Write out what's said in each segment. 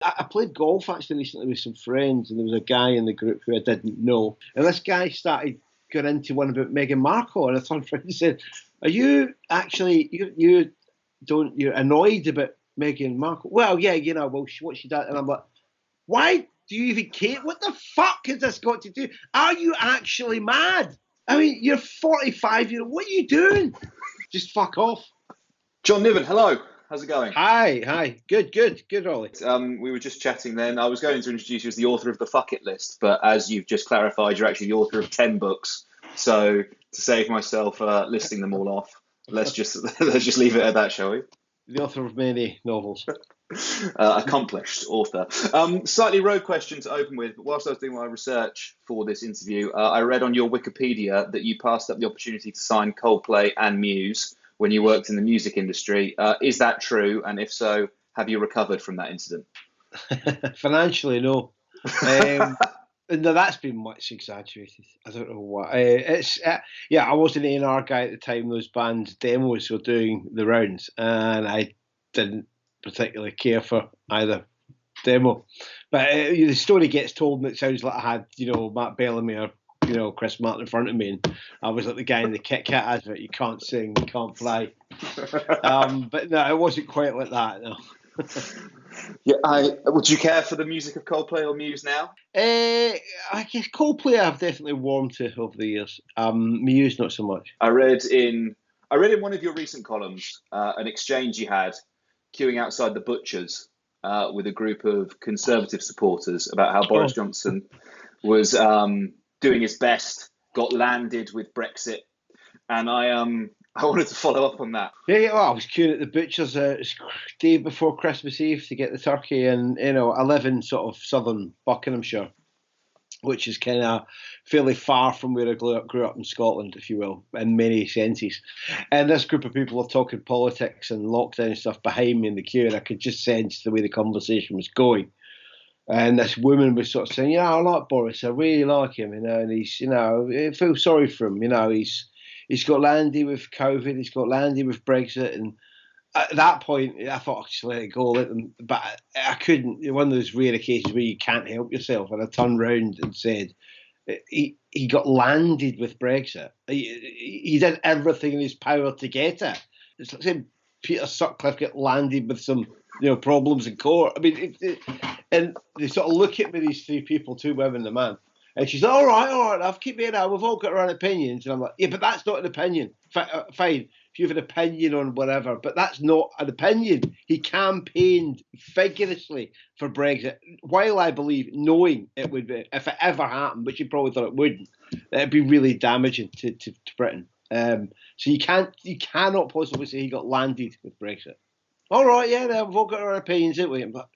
I played golf actually recently with some friends, and there was a guy in the group who I didn't know, and this guy started going into one about Meghan Markle, and I turned around and said, "Are you actually you're annoyed about Meghan Markle?" Well, yeah, well, what she did, and I'm like, why do you even care? What the fuck has this got to do? Are you actually mad? I mean, you're 45 years old. What are you doing? Just fuck off. John Niven, hello. How's it going? Hi. Good, Ollie. We were just chatting then. I was going to introduce you as the author of the Fuck It list, but as you've just clarified, you're actually the author of 10 books. So to save myself listing them all off, let's just leave it at that, shall we? The author of many novels. Accomplished author. Slightly rogue question to open with, but whilst I was doing my research for this interview, I read on your Wikipedia that you passed up the opportunity to sign Coldplay and Muse when you worked in the music industry. Is that true? And if so, have you recovered from that incident? Financially, no. No, that's been much exaggerated. I don't know what. I was an A&R guy at the time. Those bands' demos were doing the rounds, and I didn't particularly care for either demo. But the story gets told, and it sounds like I had, Matt Bellamy or Chris Martin in front of me, and I was like the guy in the Kit Kat advert. You can't sing, you can't fly. But no, it wasn't quite like that. No. Would you care for the music of Coldplay or Muse now? I guess Coldplay I've definitely warmed to over the years. Muse not so much. I read in one of your recent columns an exchange you had queuing outside the Butchers with a group of Conservative supporters about how Boris Johnson was doing his best, got landed with Brexit, and I wanted to follow up on that. Yeah. Well, I was queuing at the Butchers day before Christmas Eve to get the turkey, and I live in sort of southern Buckinghamshire, which is kind of fairly far from where I grew up in Scotland, if you will, in many senses. And this group of people are talking politics and lockdown stuff behind me in the queue, and I could just sense the way the conversation was going. And this woman was sort of saying, I like Boris, I really like him, and he's, I feel sorry for him, he's got landy with COVID, he's got landy with Brexit, and at that point, I thought I'd just let it go, but I couldn't. One of those rare occasions where you can't help yourself, and I turned round and said, he got landed with Brexit. He did everything in his power to get it. It's like saying Peter Sutcliffe got landed with some problems in court. I mean, and they sort of look at me, these three people, two women and a man, and she's like, all right, I'll keep it out. We've all got our own opinions. And I'm like, yeah, but that's not an opinion. Fine, if you have an opinion on whatever, but that's not an opinion. He campaigned vigorously for Brexit, while I believe, knowing it would be, if it ever happened, which he probably thought it wouldn't, it'd be really damaging to Britain. So you cannot possibly say he got landed with Brexit. All right, yeah, we've all got our opinions, haven't we? But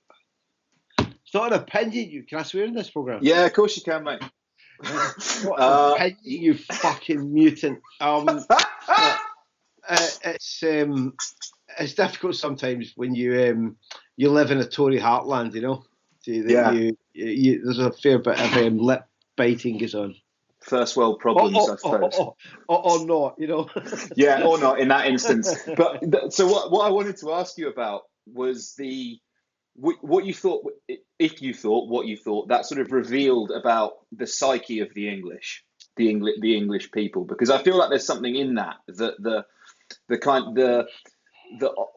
it's not an opinion. Can I swear in this programme? Yeah, of course you can, mate. What an opinion, you fucking mutant. It's difficult sometimes when you live in a Tory heartland, there's a fair bit of lip biting goes on. First world problems, I suppose. Or not, Yeah, or not in that instance. But so what I wanted to ask you about was what you thought, if you thought what you thought that sort of revealed about the psyche of the English people, because I feel like there's something in that the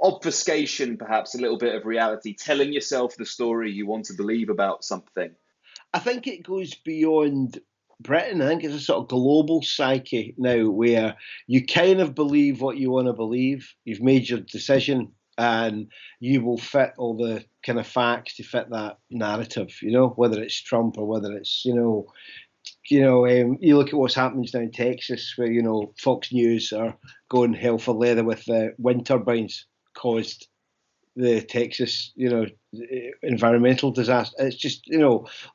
obfuscation, perhaps a little bit of reality, telling yourself the story you want to believe about something. I think it goes beyond Britain. I think it's a sort of global psyche now where you kind of believe what you want to believe. You've made your decision and you will fit all the kind of facts to fit that narrative, whether it's Trump or whether it's, you look at what's happening now in Texas where, Fox News are going hell for leather with wind turbines caused the Texas, environmental disaster. It's just,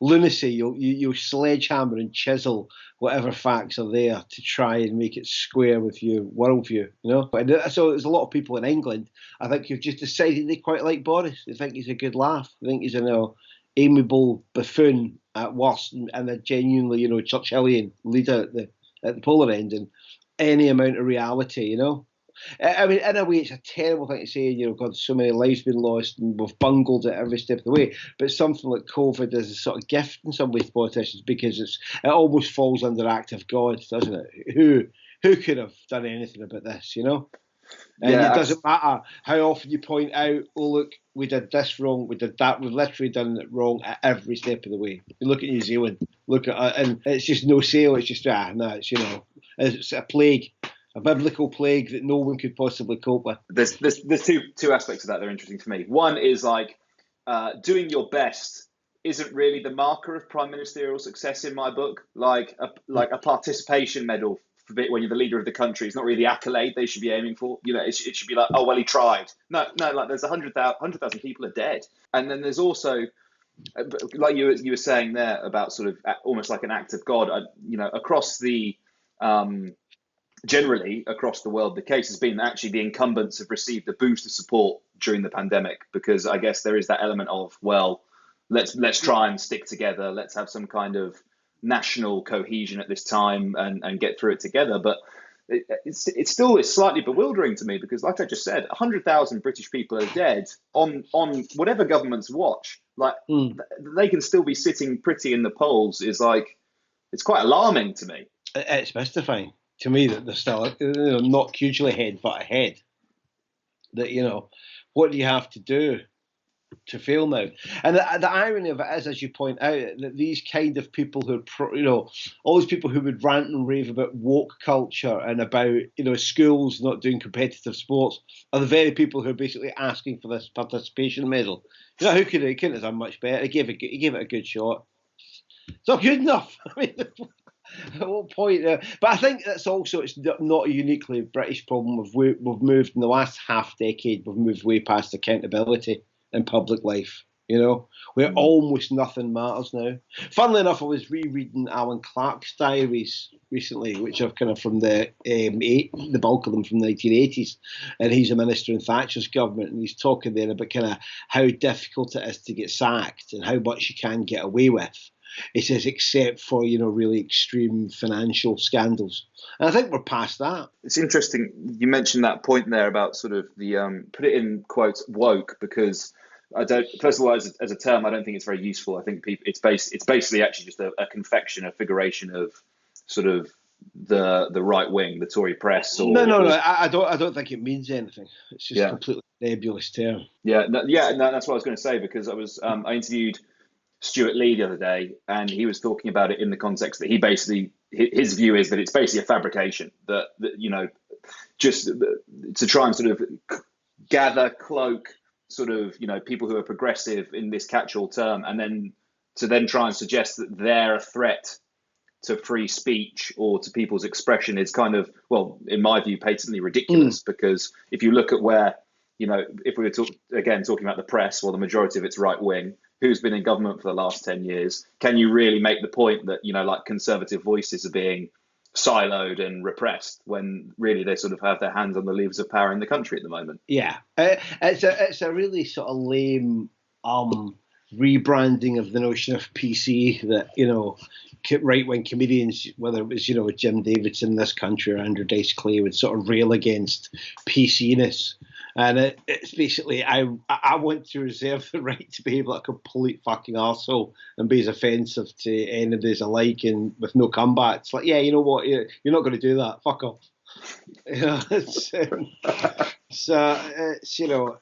lunacy. You'll sledgehammer and chisel whatever facts are there to try and make it square with your worldview, And so there's a lot of people in England, I think, who've just decided they quite like Boris. They think he's a good laugh. They think he's an amiable buffoon at worst and a genuinely, Churchillian leader at the polar end and any amount of reality, I mean, in a way, it's a terrible thing to say. You know, God, so many lives been lost, and we've bungled it every step of the way. But something like COVID is a sort of gift in some ways to politicians because it almost falls under act of God, doesn't it? Who could have done anything about this? You know. And Yeah, it doesn't matter how often you point out, oh, look, we did this wrong, we did that, we've literally done it wrong at every step of the way. You look at New Zealand, and it's just no sale, it's just, no, it's, you know, it's a plague, a biblical plague that no one could possibly cope with. There's two aspects of that that are interesting to me. One is like doing your best isn't really the marker of prime ministerial success in my book. Like a participation medal when you're the leader of the country, it's not really the accolade they should be aiming for. You know, it should be like, oh well, he tried. No, like there's 100,000 people are dead, and then there's also, like you were saying there about sort of almost like an act of God. You know, across the generally across the world, the case has been that actually the incumbents have received a boost of support during the pandemic, because I guess there is that element of, well, let's try and stick together. Let's have some kind of national cohesion at this time and get through it together. But it's still slightly bewildering to me because, like I just said, 100,000 British people are dead on whatever governments watch. Like they can still be sitting pretty in the polls. Is like, it's quite alarming to me. It's mystifying to me that they're still, you know, not hugely ahead, but ahead. That, you know, what do you have to do to fail now? And the irony of it is, as you point out, that these kind of people who, you know, all these people who would rant and rave about woke culture and about, you know, schools not doing competitive sports are the very people who are basically asking for this participation medal. You know, who couldn't have done much better? He gave it a good shot. It's not good enough. I mean, at what point? But I think it's not a uniquely British problem. We've moved in the last half decade. We've moved way past accountability in public life. You know, where almost nothing matters now. Funnily enough, I was rereading Alan Clark's diaries recently, which are kind of from the bulk of them from the 1980s, and he's a minister in Thatcher's government, and he's talking there about kind of how difficult it is to get sacked and how much you can get away with. He says, except for, you know, really extreme financial scandals. And I think we're past that. It's interesting you mentioned that point there about sort of the put it in quotes woke, because I don't. First of all, as a term, I don't think it's very useful. I think it's basically actually just a confection, a figuration of sort of the right wing, the Tory press. No. I don't think it means anything. It's just a completely nebulous term. No, that's what I was going to say, because I interviewed Stuart Lee the other day, and he was talking about it in the context that he basically, his view is that it's basically a fabrication, that you know, just to try and sort of cloak sort of, you know, people who are progressive in this catch-all term, and then to try and suggest that they're a threat to free speech or to people's expression is kind of, well, in my view, patently ridiculous. Because if you look at where, you know, if we were talking about the press, well, the majority of it's right wing, who's been in government for the last 10 years, can you really make the point that, you know, like conservative voices are being siloed and repressed when really they sort of have their hands on the levers of power in the country at the moment? Yeah, it's a really sort of lame rebranding of the notion of PC that, you know, right-wing comedians, whether it was, you know, Jim Davidson in this country or Andrew Dice Clay, would sort of rail against PC-ness. And it's basically, I want to reserve the right to be able a complete fucking arsehole and be as offensive to anybody's alike and with no comeback. It's like, yeah, you know what, you're not going to do that. Fuck off. You know, it's you know,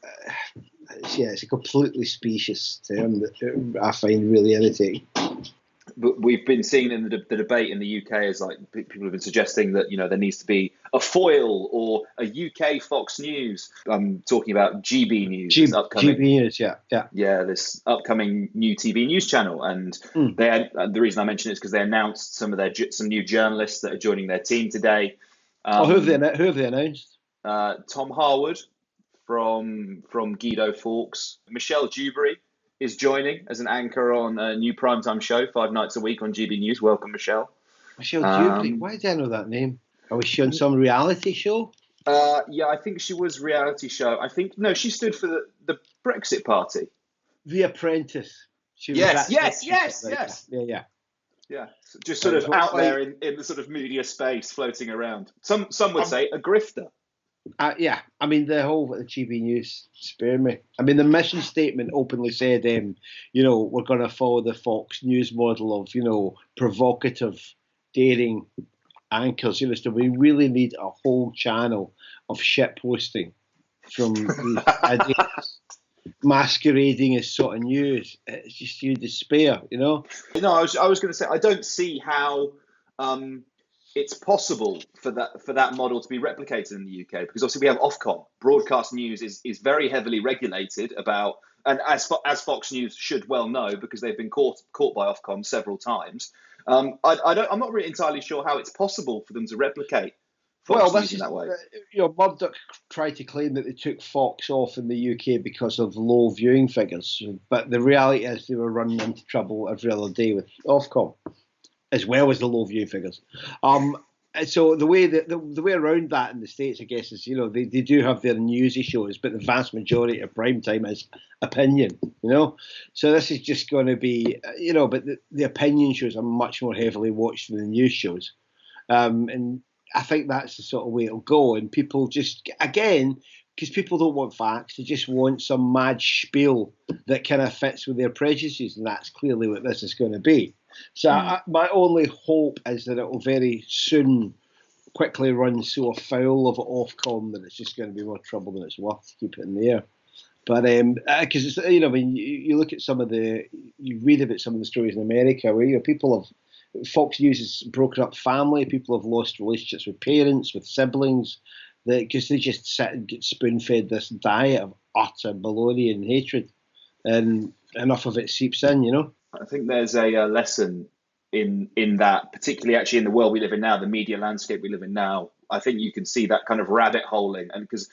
it's a completely specious term that I find really irritating. But we've been seeing in the debate in the UK is like people have been suggesting that, you know, there needs to be a foil or a UK Fox News. I'm talking about GB News. GB News, yeah. Yeah, this upcoming new TV news channel, and the reason I mention it is because they announced some new journalists that are joining their team today. Who have they announced? Tom Harwood from Guido Fawkes, Michelle Dewberry is joining as an anchor on a new primetime show 5 nights a week on GB News. Welcome, Michelle. Michelle Dewberry. Why did I know that name? Was she on some reality show? Yeah, I think she was reality show. I think, no, she stood for the Brexit Party. The Apprentice. Yes. Yeah. Yeah, just sort of out there in the sort of media space, floating around. Some would say a grifter. Yeah, I mean the whole the GB News spare me. I mean the mission statement openly said, we're going to follow the Fox News model of provocative, daring anchors. So we really need a whole channel of shit posting from these idiots masquerading as sort of news. It's just you despair. No, I was going to say I don't see how it's possible for that model to be replicated in the UK, because obviously we have Ofcom. Broadcast news is very heavily regulated about, and as Fox News should well know because they've been caught by Ofcom several times. I'm not really entirely sure how it's possible for them to replicate Well, Fox News this in is, that way. Murdoch tried to claim that they took Fox off in the UK because of low viewing figures, but the reality is they were running into trouble every other day with Ofcom, as well as the low viewing figures. So the way around that in the States, I guess, is they do have their newsy shows, but the vast majority of prime time is opinion. So this is just going to be but the opinion shows are much more heavily watched than the news shows, and I think that's the sort of way it'll go. And people just, again, because people don't want facts, they just want some mad spiel that kind of fits with their prejudices, and that's clearly what this is going to be. So my only hope is that it will very soon quickly run so afoul of Ofcom that it's just going to be more trouble than it's worth to keep it in the air. But because it's when you look at you read about some of the stories in America where people have Fox News has broken up family. People have lost relationships with parents, with siblings, because they just sit and get spoon-fed this diet of utter baloney and hatred, and enough of it seeps in. I think there's a lesson in that, particularly actually in the world we live in now, the media landscape we live in now. I think you can see that kind of rabbit holing, and because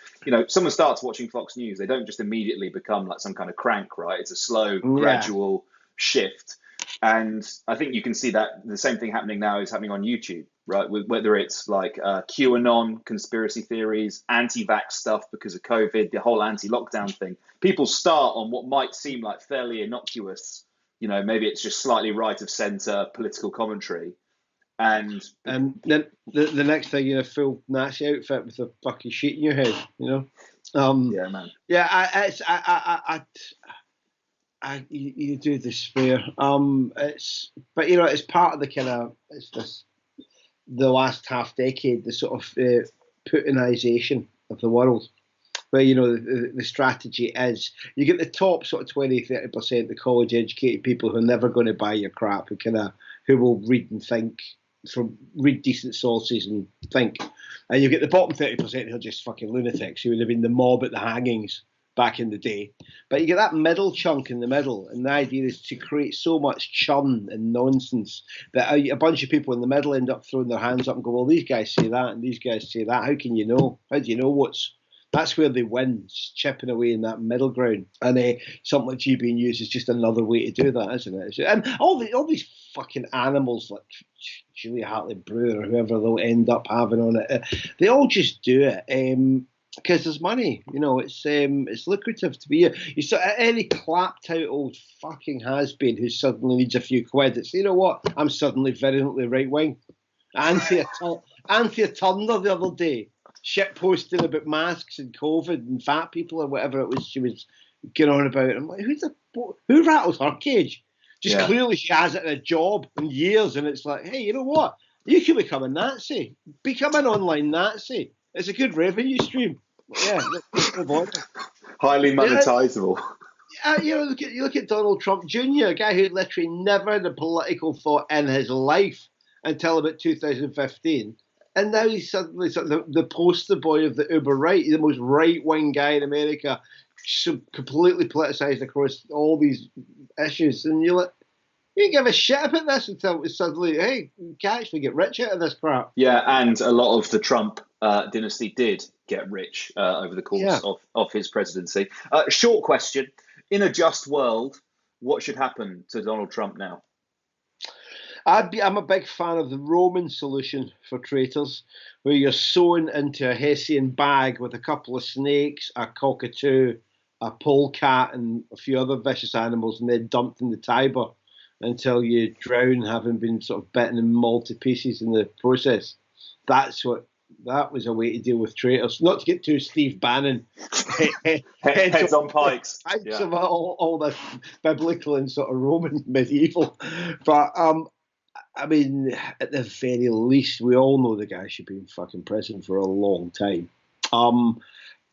someone starts watching Fox News, they don't just immediately become like some kind of crank, right? It's a slow, gradual shift. And I think you can see that the same thing happening now is happening on YouTube, right? Whether it's like QAnon conspiracy theories, anti-vax stuff because of COVID, the whole anti-lockdown thing. People start on what might seem like fairly innocuous, maybe it's just slightly right of center political commentary. And then the next thing, full Nazi outfit with a fucking sheet in your head, yeah, man. Yeah, you do despair. It's part of the kind of the last half decade, the sort of putinization of the world, where the strategy is you get the top sort of 20-30%, the college educated people who are never going to buy your crap, who will read and think, read decent sources and think, and you get the bottom 30% who are just fucking lunatics who would have been the mob at the hangings back in the day. But you get that middle chunk in the middle, and the idea is to create so much churn and nonsense that a bunch of people in the middle end up throwing their hands up and go, well, these guys say that and these guys say that. How can you know? How do you know that's where they win, just chipping away in that middle ground. And something like GB News is just another way to do that, isn't it? And all these fucking animals like Julia Hartley-Brewer or whoever they'll end up having on it, they all just do it. Because there's money, it's lucrative to be any clapped out old fucking has-been who suddenly needs a few quid. It's, what, I'm suddenly virulently right wing. Anthea Turner the other day, shit posting about masks and COVID and fat people or whatever it was she was going on about. I'm like, who rattles her cage? Just clearly she hasn't had a job in years, and it's like, hey, you know what? You can become a Nazi. Become an online Nazi. It's a good revenue stream. Yeah, highly monetizable. You look at Donald Trump Jr., a guy who literally never had a political thought in his life until about 2015, and now he's suddenly the poster boy of the uber right, the most right wing guy in America, so completely politicized across all these issues, and you're like, you didn't give a shit about this until it was suddenly, hey, you can actually get rich out of this crap. Yeah, and a lot of the Trump dynasty did get rich over the course of his presidency. Short question. In a just world, what should happen to Donald Trump now? I'm a big fan of the Roman solution for traitors, where you're sewn into a Hessian bag with a couple of snakes, a cockatoo, a polecat, and a few other vicious animals, and then dumped in the Tiber until you drown, having been sort of bitten and mauled to pieces in the process. That's what That was a way to deal with traitors. Not to get too Steve Bannon. Heads on pikes. Pikes of all this biblical and sort of Roman medieval. But I mean, at the very least, we all know the guy should be in fucking prison for a long time.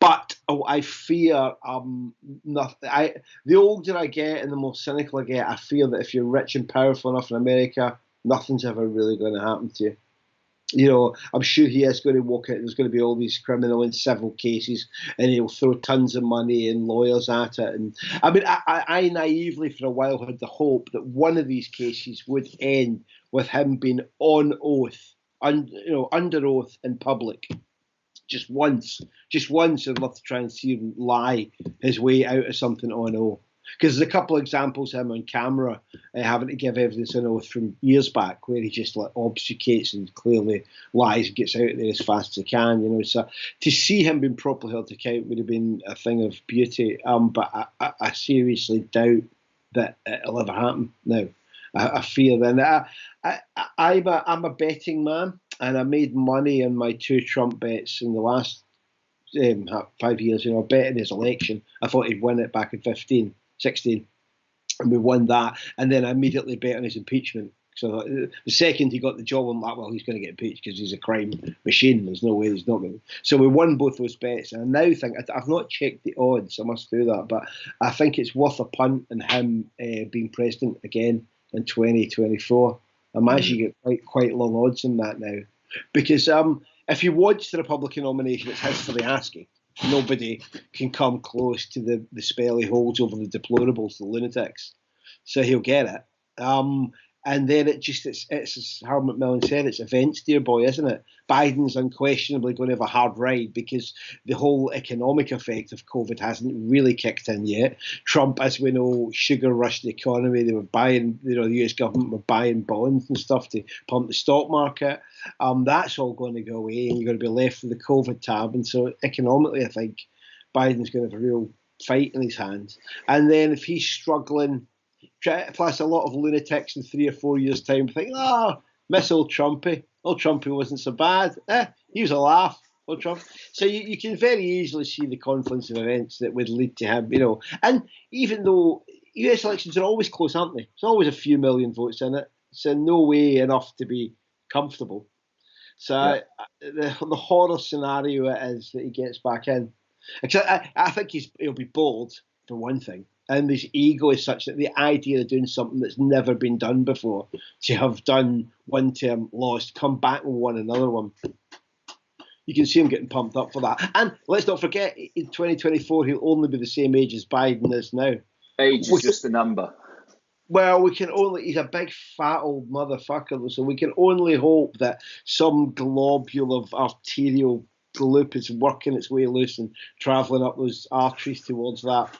But I fear nothing. The older I get and the more cynical I get, I fear that if you're rich and powerful enough in America, nothing's ever really going to happen to you. You know, I'm sure he is going to walk out. There's going to be all these criminal and civil cases, and he'll throw tons of money and lawyers at it. And I mean, I naively for a while had the hope that one of these cases would end with him being on oath, under oath in public, just once, I'd love to try and see him lie his way out of something on oath. Because there's a couple of examples of him on camera having to give evidence on oath from years back where he just like obfuscates and clearly lies and gets out of there as fast as he can, you know. So to see him being properly held to account would have been a thing of beauty. But I seriously doubt that it'll ever happen now. I fear then. I'm a betting man, and I made money on my 2 Trump bets in the last 5 years. You know, I bet in his election. I thought he'd win it back in 16, and we won that. And then I immediately bet on his impeachment. So the second he got the job, I'm like, well, he's going to get impeached because he's a crime machine. There's no way he's not going to. So we won both those bets. And I now think, I've not checked the odds, I must do that, but I think it's worth a punt on him being president again in 2024. I'm actually get quite long odds in that now. Because if you watch the Republican nomination, it's hastily asking. Nobody can come close to the spell he holds over the deplorables, the lunatics. So he'll get it. And then it's as Harold Macmillan said, it's events, dear boy, isn't it? Biden's unquestionably going to have a hard ride because the whole economic effect of COVID hasn't really kicked in yet. Trump, as we know, sugar rushed the economy. They were buying, the US government were buying bonds and stuff to pump the stock market. That's all going to go away, and you're going to be left with the COVID tab. And so economically, I think Biden's going to have a real fight in his hands. And then if he's struggling, plus a lot of lunatics in 3 or 4 years' time think, miss old Trumpy. Old Trumpy wasn't so bad. He was a laugh, old Trump. So you can very easily see the confluence of events that would lead to him, you know. And even though US elections are always close, aren't they? There's always a few million votes in it. It's in no way enough to be comfortable. So the horror scenario is that he gets back in. Except I think he'll be bold, for one thing. And his ego is such that the idea of doing something that's never been done before, to have done one term, lost, come back and won another one, you can see him getting pumped up for that. And let's not forget, in 2024, he'll only be the same age as Biden is now. Age is just a number. Well, he's a big fat old motherfucker, so we can only hope that some globule of arterial gloop is working its way loose and travelling up those arteries towards that.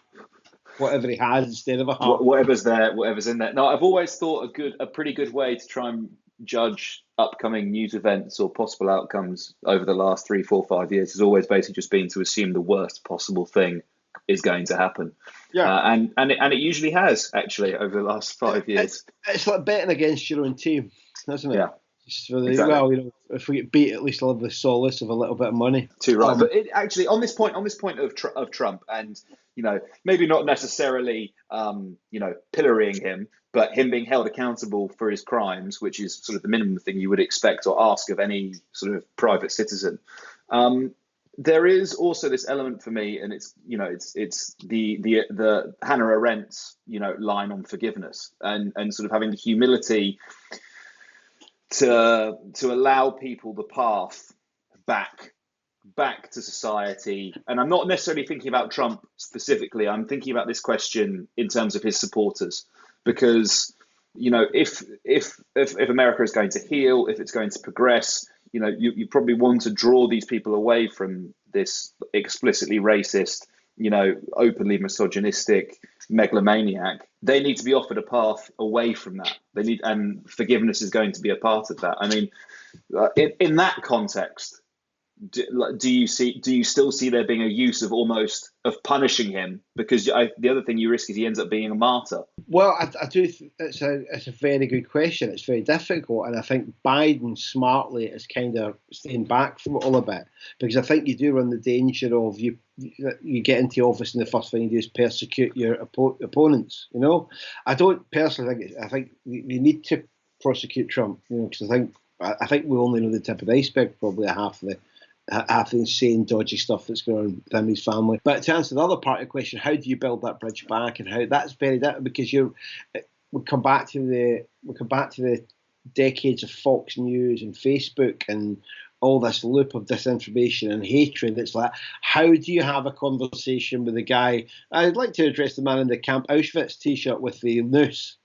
Whatever he has instead of a heart. Whatever's there, whatever's in there. No, I've always thought a pretty good way to try and judge upcoming news events or possible outcomes over the last 3, 4, 5 years has always basically just been to assume the worst possible thing is going to happen. Yeah, and it usually has actually over the last 5 years. It's like betting against your own team, isn't it? Yeah. Exactly. Well, you know, if we get beat, at least I'll have the solace of a little bit of money. Too right. But actually, on this point of Trump, and you know, maybe not necessarily, pillorying him, but him being held accountable for his crimes, which is sort of the minimum thing you would expect or ask of any sort of private citizen. There is also this element for me, and it's the Hannah Arendt's line on forgiveness and sort of having the humility to allow people the path back to society. And I'm not necessarily thinking about Trump specifically. I'm thinking about this question in terms of his supporters, because if America is going to heal, if it's going to progress, you probably want to draw these people away from this explicitly racist, openly misogynistic megalomaniac. They need to be offered a path away from that. And forgiveness is going to be a part of that. I mean, in that context, do you still see there being a use of almost of punishing him? Because the other thing you risk is he ends up being a martyr. Well, I do. It's a very good question. It's very difficult, and I think Biden smartly is kind of staying back from it all a bit, because I think you do run the danger of you get into office and the first thing you do is persecute your opponents. You know, I don't personally think. I think you need to prosecute Trump. You know, because I think we only know the tip of the iceberg, probably half the insane, dodgy stuff that's going on with him and his family. But to answer the other part of the question, how do you build that bridge back, and how that's very difficult, because we come back to the decades of Fox News and Facebook and all this loop of disinformation and hatred. That's like, how do you have a conversation with a guy? I'd like to address the man in the Camp Auschwitz T-shirt with the noose.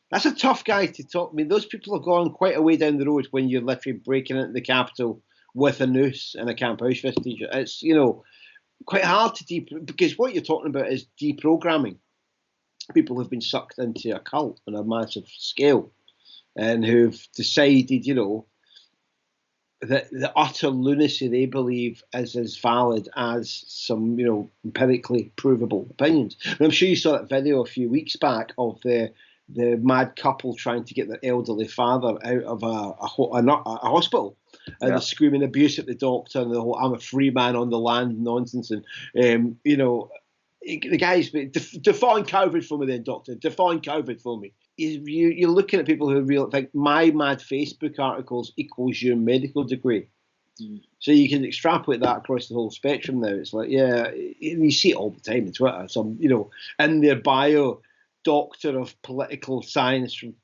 That's a tough guy to talk. I mean, those people have gone quite a way down the road when you're literally breaking into the Capitol with a noose and a Camp Auschwitz T-shirt. It's, quite hard to because what you're talking about is deprogramming. People who've been sucked into a cult on a massive scale and who've decided, that the utter lunacy they believe is as valid as some, empirically provable opinions. And I'm sure you saw that video a few weeks back of the mad couple trying to get their elderly father out of a hospital. And the screaming abuse at the doctor and the whole "I'm a free man on the land" nonsense. And, the guy's define COVID for me then, doctor. Define COVID for me. You're looking at people who really think my mad Facebook articles equals your medical degree. So you can extrapolate that across the whole spectrum now. It's like, you see it all the time on Twitter. Some, in their bio, doctor of political science from,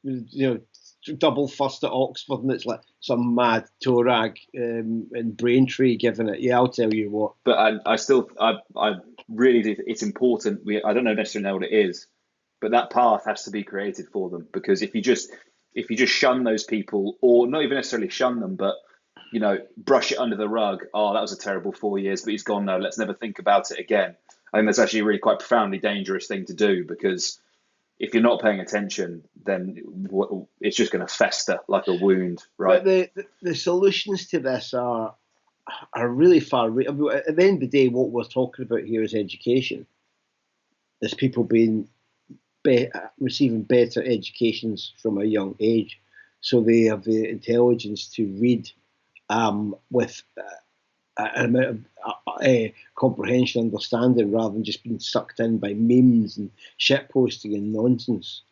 double first at Oxford, and it's like some mad Torag in Braintree giving it. Yeah, I'll tell you what. But I really do. It's important. I don't necessarily know what it is, but that path has to be created for them. Because if you just shun those people, or not even necessarily shun them, but brush it under the rug. Oh, that was a terrible 4 years, but he's gone now. Let's never think about it again. I think that's actually a really quite profoundly dangerous thing to do, because if you're not paying attention, then it's just going to fester like a wound, right? But the solutions to this are really far. At the end of the day, what we're talking about here is education. There's people receiving better educations from a young age, so they have the intelligence to read with an amount of comprehension, understanding, rather than just being sucked in by memes and shitposting and nonsense.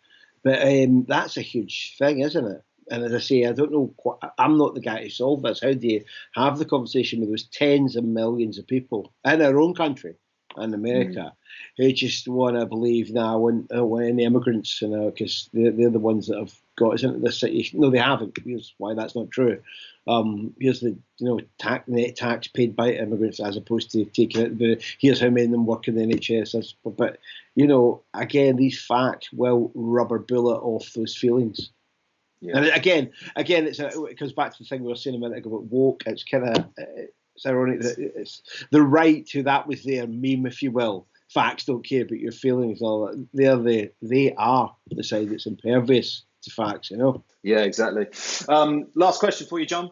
But that's a huge thing, isn't it? And as I say, I don't know. I'm not the guy to solve this. How do you have the conversation with those tens of millions of people in our own country and America who just want to believe now when any immigrants, because they're the ones that have got us into this situation. No, they haven't. Here's why that's not true. Here's the net tax paid by immigrants as opposed to taking it. Here's how many of them work in the NHS. But again, these facts will rubber bullet off those feelings. Yeah. And again, it comes back to the thing we were saying a minute ago about woke. It's it's ironic that it's the right to that was their meme, if you will. Facts don't care about your feelings. All that. They are the side that's impervious to facts. Yeah, exactly. Last question for you, John.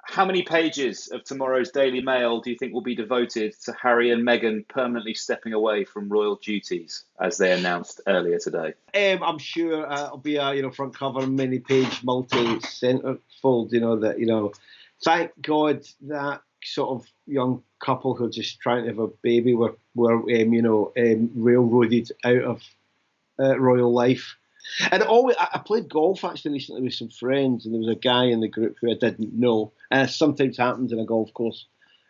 How many pages of tomorrow's Daily Mail do you think will be devoted to Harry and Meghan permanently stepping away from royal duties, as they announced earlier today? I'm sure it'll be a front cover, many page, multi-centerfold. Thank God that sort of young couple who are just trying to have a baby were railroaded out of royal life. And I played golf actually recently with some friends, and there was a guy in the group who I didn't know. And it sometimes happens in a golf course.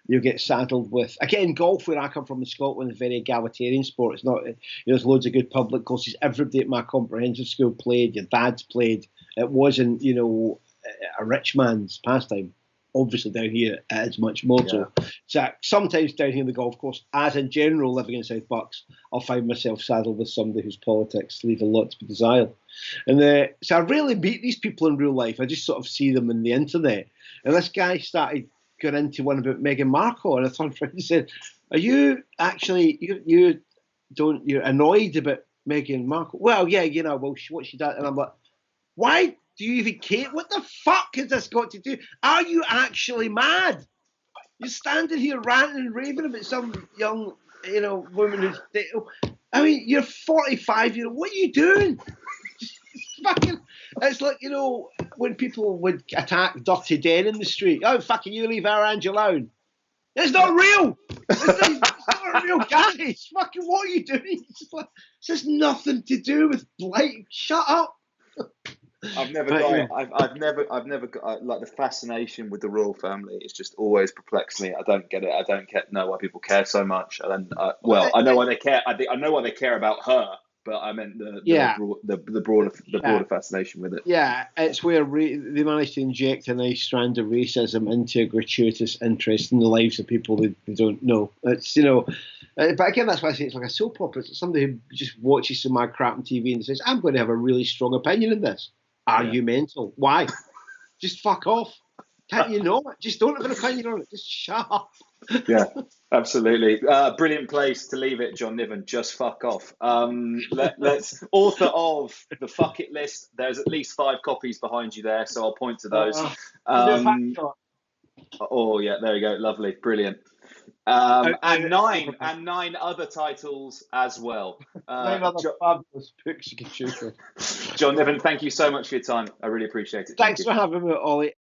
You get saddled with, again, golf where I come from in Scotland is a very egalitarian sport. It's not, there's loads of good public courses. Everybody at my comprehensive school played. Your dad's played. It wasn't, a rich man's pastime. Obviously down here it is much more so. So sometimes down here in the golf course, as in general living in South Bucks, I'll find myself saddled with somebody whose politics leave a lot to be desired. And so I rarely meet these people in real life. I just sort of see them in the internet. And this guy started going into one about Meghan Markle, and I thought and said, "Are you actually you're annoyed about Meghan Markle?" Well, yeah, what she did, and I'm like, why? Do you even care? What the fuck has this got to do? Are you actually mad? You're standing here ranting and raving about some young, woman who's. I mean, you're 45. What are you doing? It's like, when people would attack Dirty Den in the street. Oh, fucking you leave our Angel alone. It's not real. It's not a real guy. It's fucking, what are you doing? This has nothing to do with blight. Shut up. I've never got like the fascination with the royal family. It's just always perplexed me. I don't get it. I don't know why people care so much. And I know why they care. I know why they care about her, but I meant the broader fascination with it. Yeah, it's where they managed to inject a nice strand of racism into a gratuitous interest in the lives of people they don't know. It's but again, that's why I say it's like a soap opera. It's somebody who just watches some mad crap on TV and says, "I'm going to have a really strong opinion on this." Are you mental? Why? Just fuck off. Can't you not? Just don't have an opinion on it. Just shut up. Yeah, absolutely. Brilliant place to leave it, John Niven. Just fuck off. Let's author of the Fuck It list. There's at least 5 copies behind you there, so I'll point to those. Oh yeah, there you go. Lovely, brilliant. And 9 other titles as well. 9 other fabulous books you can choose from. John Niven, thank you so much for your time. I really appreciate it. Thanks for having me, Ollie.